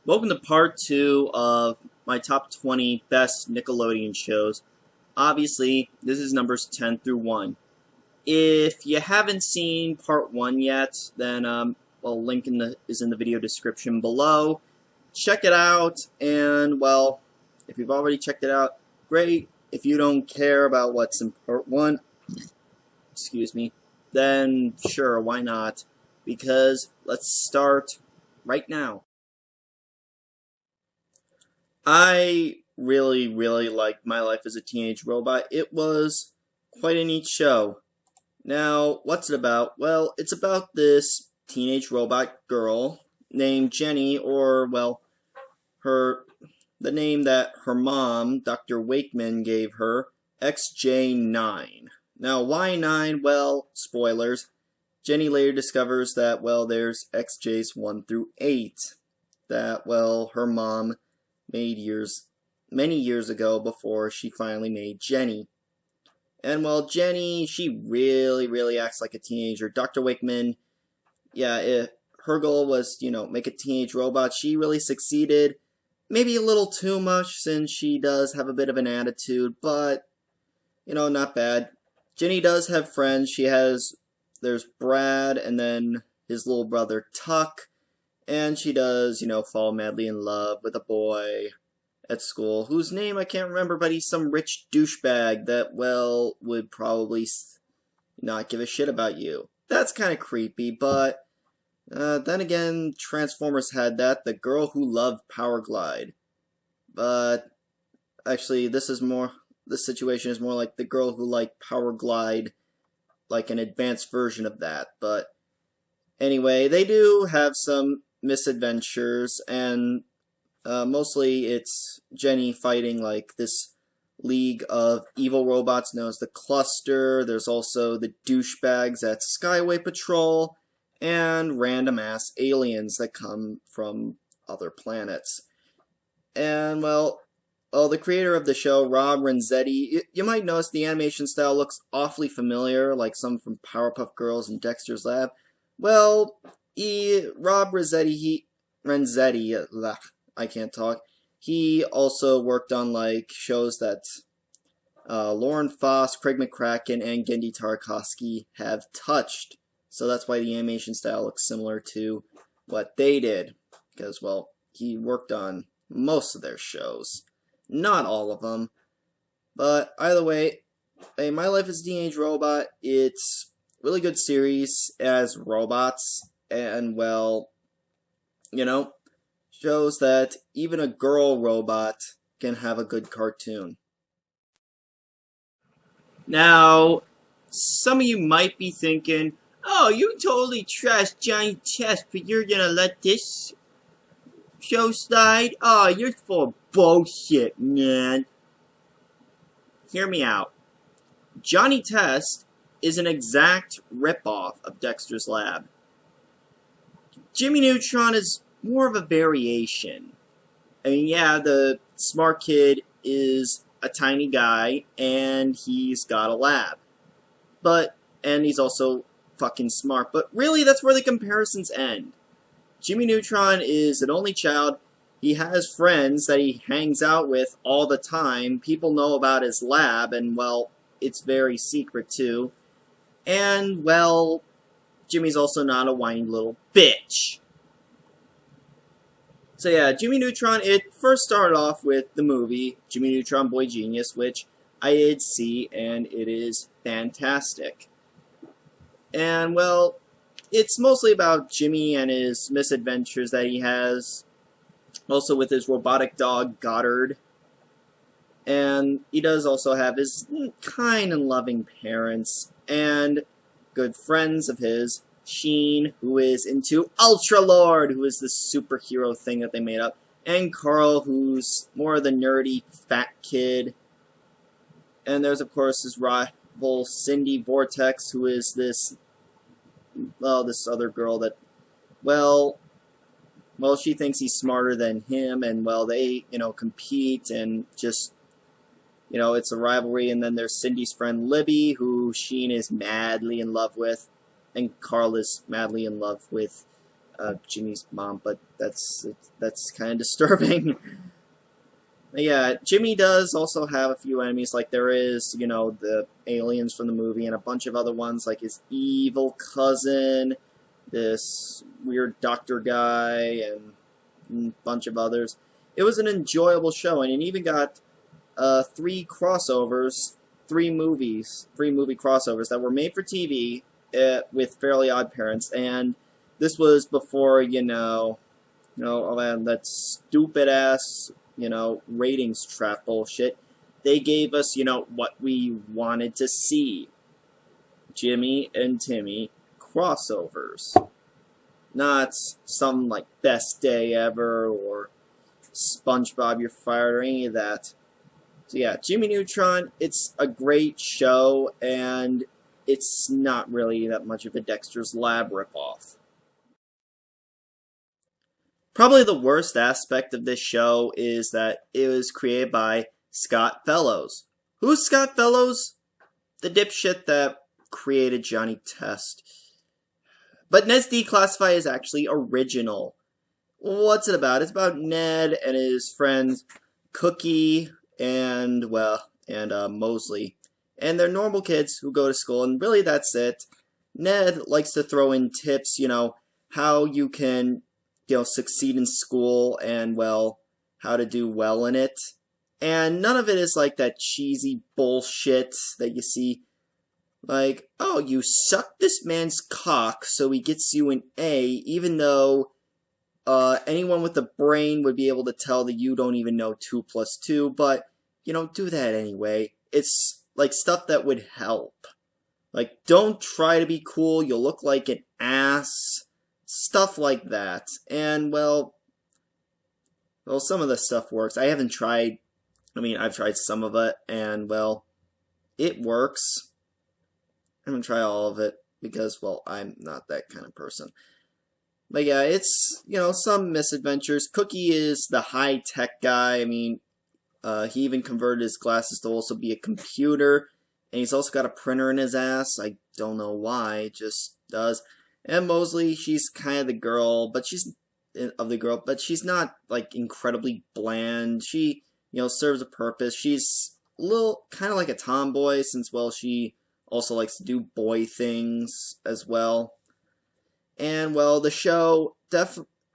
Welcome to part 2 of my top 20 best Nickelodeon shows. Obviously, this is numbers 10 through 1. If you haven't seen part 1 yet, then link is in the video description below. Check it out, and well, if you've already checked it out, great. If you don't care about what's in part 1, excuse me, then sure, why not? Because let's start right now. I really liked My Life as a Teenage Robot. It was quite a neat show. Now, what's it about? Well, it's about this teenage robot girl named Jenny, or, well, the name that her mom, Dr. Wakeman, gave her, XJ9. Now, why 9? Well, spoilers. Jenny later discovers that, well, there's XJs 1 through 8. That, well, her mom made many years ago before she finally made Jenny. And well, Jenny, she really acts like a teenager. Dr. Wakeman, yeah, her goal was, make a teenage robot. She really succeeded. Maybe a little too much since she does have a bit of an attitude, but, not bad. Jenny does have friends. There's Brad and then his little brother Tuck. And she does, fall madly in love with a boy at school whose name I can't remember, but he's some rich douchebag that, well, would probably not give a shit about you. That's kind of creepy, but then again, Transformers had that, the girl who loved Power Glide. But actually, this situation is more like the girl who liked Power Glide, like an advanced version of that. But anyway, they do have some misadventures, and mostly it's Jenny fighting like this league of evil robots known as the Cluster. There's also the douchebags at Skyway Patrol, and random ass aliens that come from other planets. And well, the creator of the show, Rob Renzetti, you might notice the animation style looks awfully familiar, like some from Powerpuff Girls and Dexter's Lab. Well, Rob Renzetti, I can't talk. He also worked on like shows that Lauren Foss, Craig McCracken, and Gendy Tartakovsky have touched. So that's why the animation style looks similar to what they did. Because, well, he worked on most of their shows. Not all of them. But either way, My Life as a Teenage Robot, it's a really good series as robots. And, well, shows that even a girl robot can have a good cartoon. Now, some of you might be thinking, oh, you totally trashed Johnny Test, but you're gonna let this show slide? Oh, you're full of bullshit, man. Hear me out. Johnny Test is an exact ripoff of Dexter's Lab. Jimmy Neutron is more of a variation. I mean, yeah, the smart kid is a tiny guy, and he's got a lab. And he's also fucking smart. But really, that's where the comparisons end. Jimmy Neutron is an only child. He has friends that he hangs out with all the time. People know about his lab, and, well, it's very secret, too. And, well, Jimmy's also not a whiny little bitch. So yeah, Jimmy Neutron, it first started off with the movie, Jimmy Neutron Boy Genius, which I did see, and it is fantastic. And, well, it's mostly about Jimmy and his misadventures that he has, also with his robotic dog, Goddard. And he does also have his kind and loving parents, and good friends of his, Sheen, who is into Ultra Lord, who is the superhero thing that they made up, and Carl, who's more of the nerdy fat kid. And there's, of course, his rival, Cindy Vortex, who is this other girl that, well, she thinks he's smarter than him, and, well, they, compete, and just, it's a rivalry. And then there's Cindy's friend, Libby, who Sheen is madly in love with. And Carl is madly in love with Jimmy's mom, but that's kind of disturbing. Yeah, Jimmy does also have a few enemies, like there is, the aliens from the movie and a bunch of other ones, like his evil cousin, this weird doctor guy, and a bunch of others. It was an enjoyable show, and it even got 3 crossovers, 3 movie crossovers that were made for TV with Fairly Odd Parents, and this was before, that stupid ass, ratings trap bullshit. They gave us, what we wanted to see. Jimmy and Timmy crossovers. Not some, like, Best Day Ever or SpongeBob You're Fired or any of that. So yeah, Jimmy Neutron, it's a great show, and it's not really that much of a Dexter's Lab ripoff. Probably the worst aspect of this show is that it was created by Scott Fellows. Who's Scott Fellows? The dipshit that created Johnny Test. But Neds Declassified is actually original. What's it about? It's about Ned and his friends Cookie and Mosley. And they're normal kids who go to school, and really that's it. Ned likes to throw in tips, how you can succeed in school and, how to do well in it. And none of it is like that cheesy bullshit that you see. Like, oh, you suck this man's cock so he gets you an A, even though anyone with a brain would be able to tell that you don't even know 2 plus 2, but, do that anyway. It's, like, stuff that would help. Like, don't try to be cool, you'll look like an ass. Stuff like that. And, well, some of the stuff works. I haven't tried, I've tried some of it, and, it works. I haven't tried all of it, because, I'm not that kind of person. But yeah, it's, some misadventures. Cookie is the high-tech guy. He even converted his glasses to also be a computer. And he's also got a printer in his ass. I don't know why, it just does. And Mosley, she's kind of the girl, but she's not, like, incredibly bland. She, serves a purpose. She's a little, kind of like a tomboy, since, she also likes to do boy things as well. And, the show,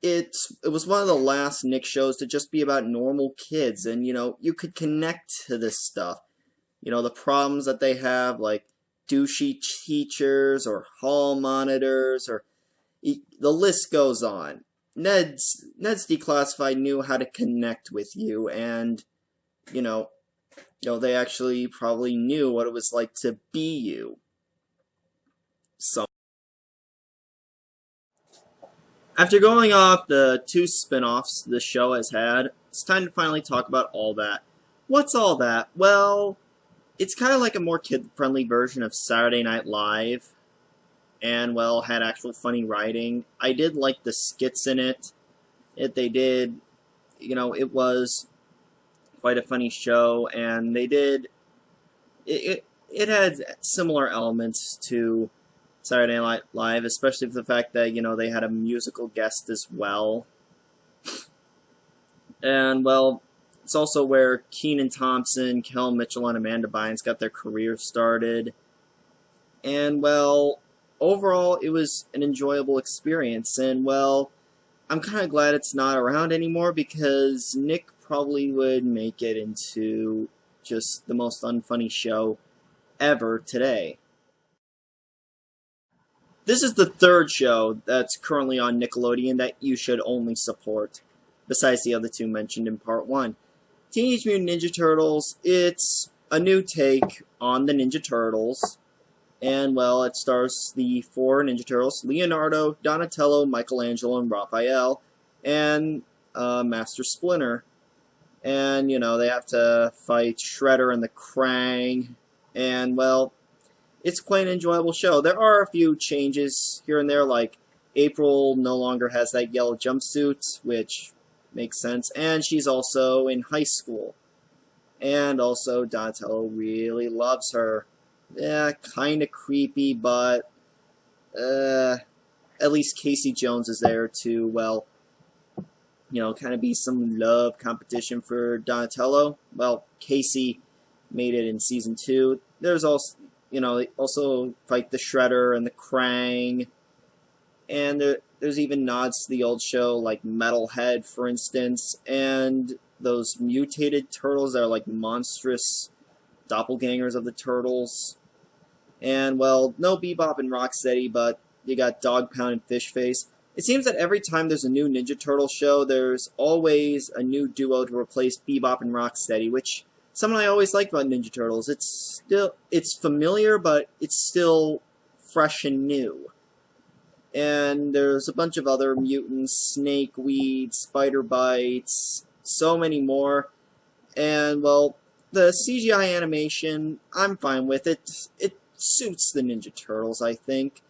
it was one of the last Nick shows to just be about normal kids, and, you could connect to this stuff. The problems that they have, like douchey teachers, or hall monitors, or the list goes on. Ned's Declassified knew how to connect with you, and, they actually probably knew what it was like to be you. So, after going off the 2 spin-offs the show has had, it's time to finally talk about All That. What's All That? Well, it's kind of like a more kid-friendly version of Saturday Night Live, and, had actual funny writing. I did like the skits in it. It was quite a funny show, and they did, it had similar elements to Saturday Night Live, especially for the fact that, they had a musical guest as well. And, it's also where Kenan Thompson, Kel Mitchell, and Amanda Bynes got their careers started. And, overall, it was an enjoyable experience. And, I'm kind of glad it's not around anymore, because Nick probably would make it into just the most unfunny show ever today. This is the 3rd show that's currently on Nickelodeon that you should only support, besides the other 2 mentioned in Part 1. Teenage Mutant Ninja Turtles, it's a new take on the Ninja Turtles, and, it stars the 4 Ninja Turtles: Leonardo, Donatello, Michelangelo, and Raphael, and Master Splinter. And, they have to fight Shredder and the Krang, and, it's quite an enjoyable show. There are a few changes here and there, like April no longer has that yellow jumpsuit, which makes sense, and she's also in high school. And also, Donatello really loves her. Yeah, kinda creepy, but, at least Casey Jones is there to, well, kind of be some love competition for Donatello. Well, Casey made it in season 2. There's also, they also fight the Shredder and the Krang, and there's even nods to the old show, like Metalhead, for instance, and those mutated turtles that are like monstrous doppelgangers of the Turtles. And, well, no Bebop and Rocksteady, but you got Dog Pound and Fish Face. It seems that every time there's a new Ninja Turtle show, there's always a new duo to replace Bebop and Rocksteady, which something I always liked about Ninja Turtles. It's familiar, but it's still fresh and new. And there's a bunch of other mutants, Snakeweed, Spider Bites, so many more. And, well, the CGI animation, I'm fine with it. It suits the Ninja Turtles, I think.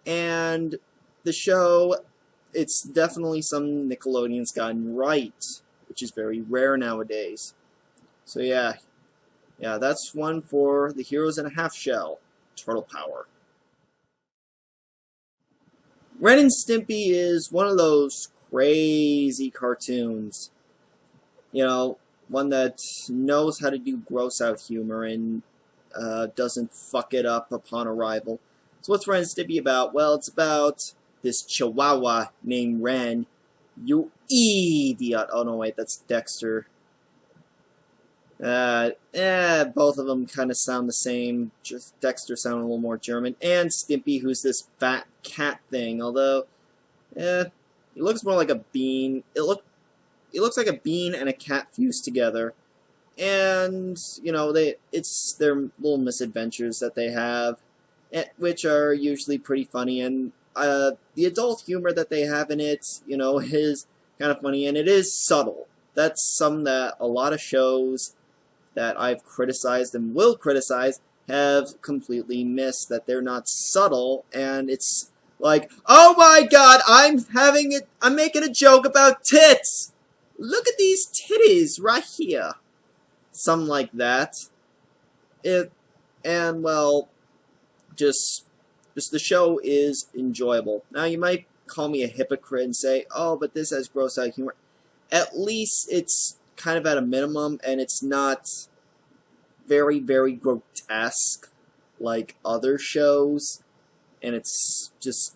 And the show, it's definitely something Nickelodeon's gotten right, which is very rare nowadays. So yeah, that's one for the Heroes in a Half Shell, Turtle Power. Ren and Stimpy is one of those crazy cartoons. One that knows how to do gross out humor and doesn't fuck it up upon arrival. So what's Ren and Stimpy about? Well, it's about this chihuahua named Ren. You idiot! Oh no, wait, that's Dexter. Both of them kind of sound the same. Just Dexter sounded a little more German. And Stimpy, who's this fat cat thing. Although, he looks more like a bean. It looks like a bean and a cat fused together. And, it's their little misadventures that they have, which are usually pretty funny. And the adult humor that they have in it, is kind of funny. And it is subtle. That's something that a lot of shows that I've criticized and will criticize have completely missed, that they're not subtle, and it's like, oh my god, I'm making a joke about tits! Look at these titties right here. Something like that. And well, just the show is enjoyable. Now you might call me a hypocrite and say, oh, but this has gross out humor. At least it's kind of at a minimum, and it's not very, very grotesque like other shows, and it's just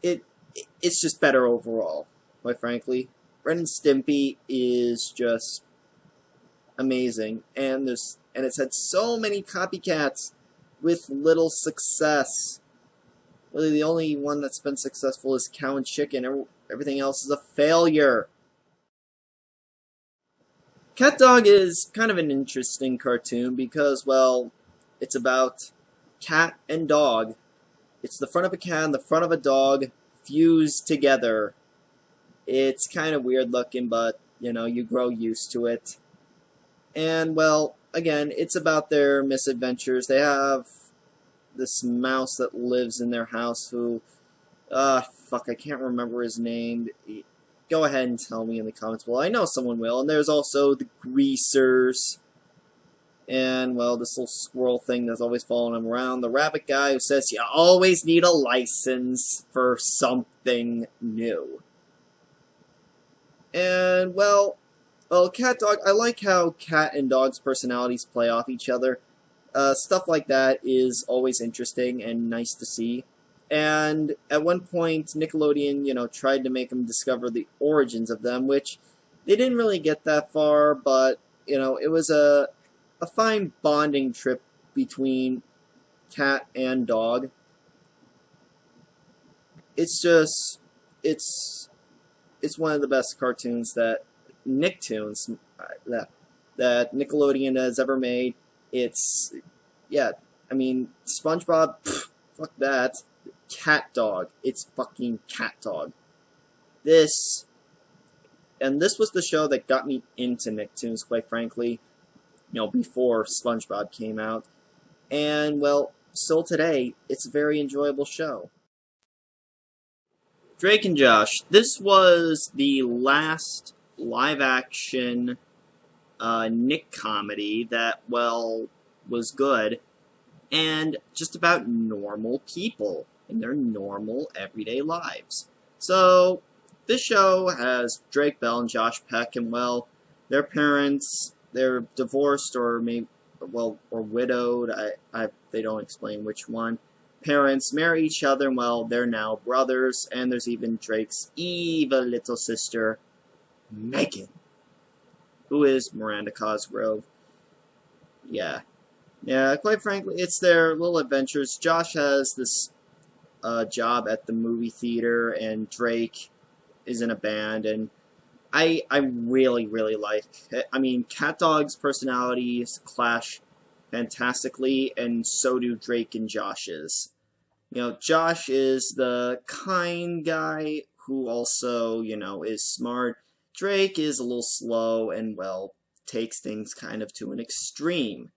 it's just better overall, quite frankly. Ren and Stimpy is just amazing, and it's had so many copycats with little success. Really, the only one that's been successful is Cow and Chicken. Everything else is a failure. CatDog is kind of an interesting cartoon because, well, it's about cat and dog. It's the front of a cat and the front of a dog fused together. It's kind of weird looking, but, you grow used to it. And, well, again, it's about their misadventures. They have this mouse that lives in their house who, fuck, I can't remember his name. Go ahead and tell me in the comments below. I know someone will. And there's also the Greasers. And, well, this little squirrel thing that's always following him around. The rabbit guy who says you always need a license for something new. And, well, CatDog, I like how cat and dog's personalities play off each other. Stuff like that is always interesting and nice to see. And at one point, Nickelodeon, tried to make them discover the origins of them, which they didn't really get that far, but, it was a fine bonding trip between cat and dog. It's one of the best cartoons that Nicktoons, that Nickelodeon has ever made. SpongeBob, fuck that. CatDog. It's fucking CatDog. This was the show that got me into Nicktoons, quite frankly, before SpongeBob came out. And, well, still today, it's a very enjoyable show. Drake and Josh, this was the last live-action Nick comedy that, well, was good, and just about normal people. in their normal, everyday lives. So, this show has Drake Bell and Josh Peck, and well, their parents, they're divorced or maybe, well, or widowed. They don't explain which one. Parents marry each other, and well, they're now brothers, and there's even Drake's evil little sister, Megan, who is Miranda Cosgrove. Yeah. Yeah, quite frankly, it's their little adventures. Josh has this job at the movie theater, and Drake is in a band, and I really, really like it. I mean, CatDog's personalities clash fantastically, and so do Drake and Josh's. You know, Josh is the kind guy who also, you know, is smart. Drake is a little slow and, well, takes things kind of to an extreme.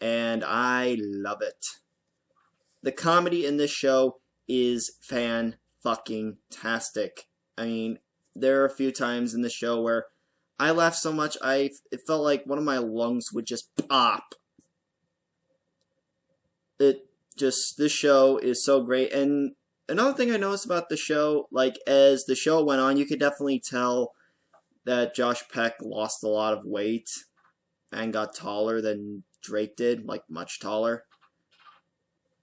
And I love it. The comedy in this show is fan-fucking-tastic. I mean, there are a few times in the show where I laughed so much it felt like one of my lungs would just pop. This show is so great. And another thing I noticed about the show, like, as the show went on, you could definitely tell that Josh Peck lost a lot of weight and got taller than Drake did, like, much taller.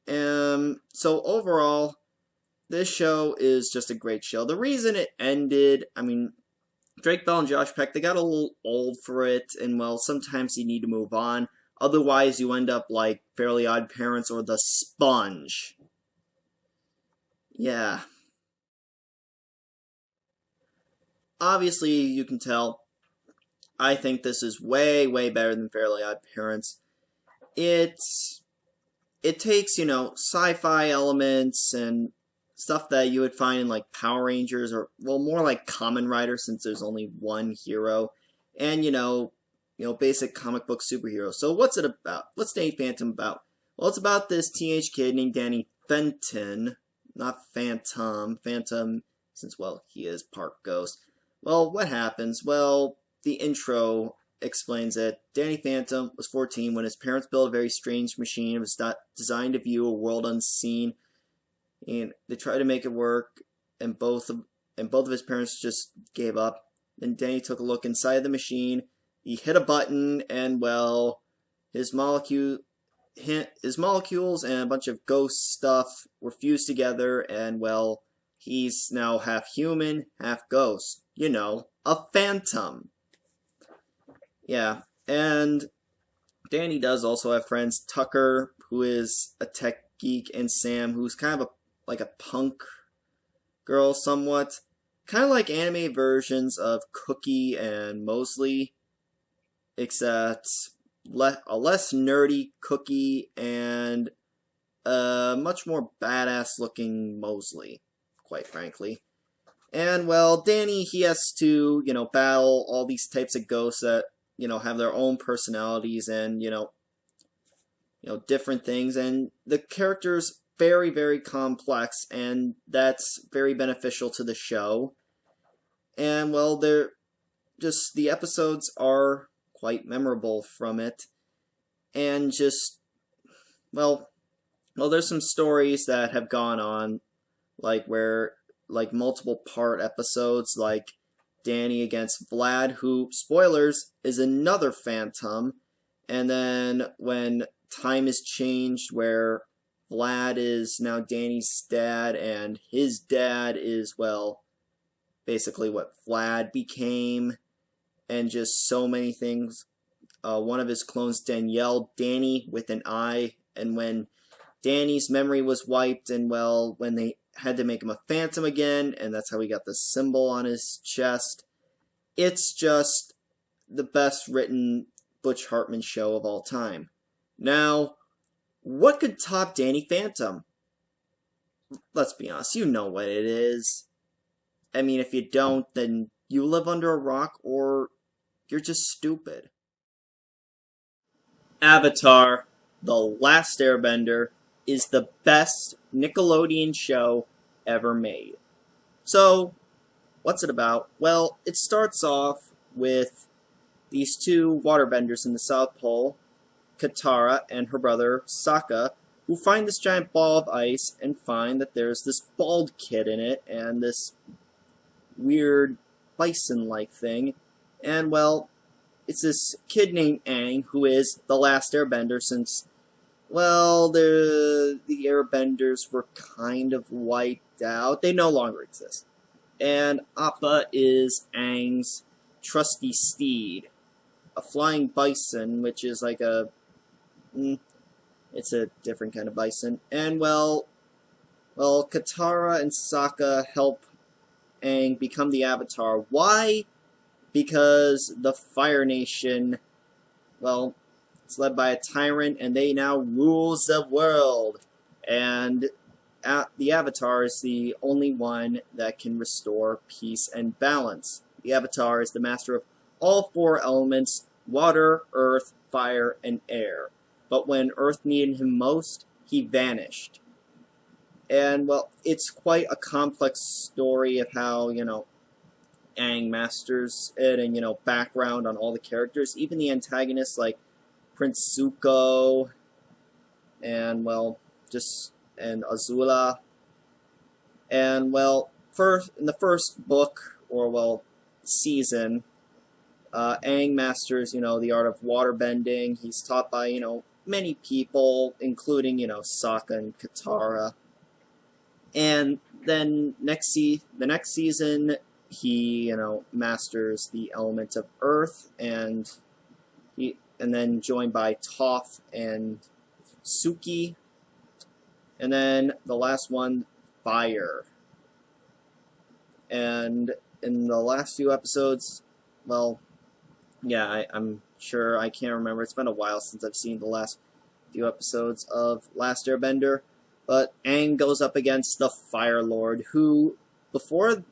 So overall, this show is just a great show. The reason it ended, I mean, Drake Bell and Josh Peck, they got a little old for it, and well, sometimes you need to move on. Otherwise, you end up like Fairly Odd Parents or The Sponge. Yeah. Obviously, you can tell, I think this is way, way better than Fairly Odd Parents. It takes, you know, sci-fi elements and stuff that you would find in like Power Rangers, or well, more like Kamen Rider, since there's only one hero, and you know, basic comic book superheroes. So what's it about? What's Danny Phantom about? Well, it's about this teenage kid named Danny Fenton, not Phantom. Phantom, since well, he is part ghost. Well, what happens? Well, the intro explains it. Danny Phantom was 14 when his parents built a very strange machine. It was designed to view a world unseen, and they tried to make it work, and both of his parents just gave up. Then Danny took a look inside the machine. He hit a button, and well, his molecules and a bunch of ghost stuff were fused together, and well, he's now half human, half ghost. You know, a phantom. Yeah, and Danny does also have friends. Tucker, who is a tech geek, and Sam, who's kind of like a punk girl somewhat. Kind of like anime versions of Cookie and Mosley, except a less nerdy Cookie and a much more badass looking Mosley, quite frankly. And well, Danny, he has to, you know, battle all these types of ghosts that, you know, have their own personalities and, you know, different things, and the characters very, very complex, and that's very beneficial to the show. And well, the episodes are quite memorable from it, and just well, there's some stories that have gone on, like multiple part episodes, like Danny against Vlad, who, spoilers, is another phantom, and then when time is changed where Vlad is now Danny's dad, and his dad is, well, basically what Vlad became, and just so many things. One of his clones, Danielle, Danny with an I, and when Danny's memory was wiped, and well, when they had to make him a phantom again, and that's how he got the symbol on his chest. It's just the best written Butch Hartman show of all time. Now, what could top Danny Phantom? Let's be honest, you know what it is. I mean, if you don't, then you live under a rock, or you're just stupid. Avatar: The Last Airbender is the best Nickelodeon show ever made. So, what's it about? Well, it starts off with these two waterbenders in the South Pole, Katara and her brother Sokka, who find this giant ball of ice and find that there's this bald kid in it and this weird bison-like thing. And, well, it's this kid named Aang who is the last Airbender since, well, the Airbenders were kind of wiped out. They no longer exist. And Appa is Aang's trusty steed, a flying bison, which is like a... it's a different kind of bison. And, well, Katara and Sokka help Aang become the Avatar. Why? Because the Fire Nation, well, it's led by a tyrant, and they now rules the world. And the Avatar is the only one that can restore peace and balance. The Avatar is the master of all four elements: water, earth, fire, and air. But when Earth needed him most, he vanished. And, well, it's quite a complex story of how, Aang masters it, and, background on all the characters, even the antagonists like Prince Zuko, and, well, and Azula. And, well, in the first book, or, well, season, Aang masters, the art of waterbending. He's taught by, many people, including, Sokka and Katara. And then the next season, he, masters the element of earth, and then joined by Toph and Suki. And then the last one, fire. And in the last few episodes, well, yeah, I'm sure, I can't remember. It's been a while since I've seen the last few episodes of Last Airbender. But Aang goes up against the Fire Lord, who, before,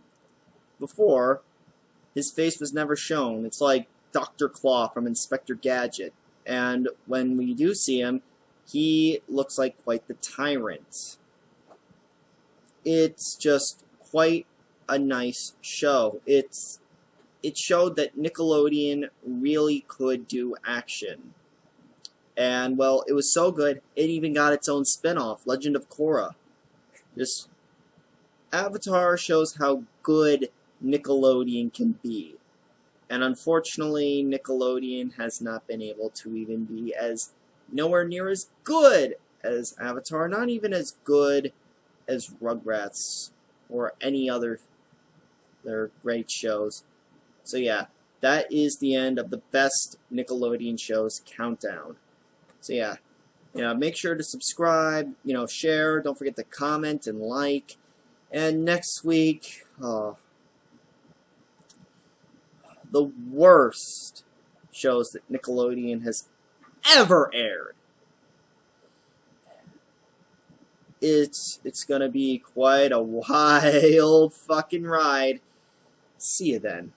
his face was never shown. It's like Dr. Claw from Inspector Gadget. And when we do see him, he looks like quite the tyrant. It's just quite a nice show. It showed that Nickelodeon really could do action. And, well, it was so good, it even got its own spin-off, Legend of Korra. Just, Avatar shows how good Nickelodeon can be. And unfortunately, Nickelodeon has not been able to even be nowhere near as good as Avatar, not even as good as Rugrats or any other their great shows. So yeah, that is the end of the best Nickelodeon shows countdown. So yeah, make sure to subscribe, share, don't forget to comment and like. And next week, the worst shows that Nickelodeon has ever aired. It's gonna be quite a wild fucking ride. See you then.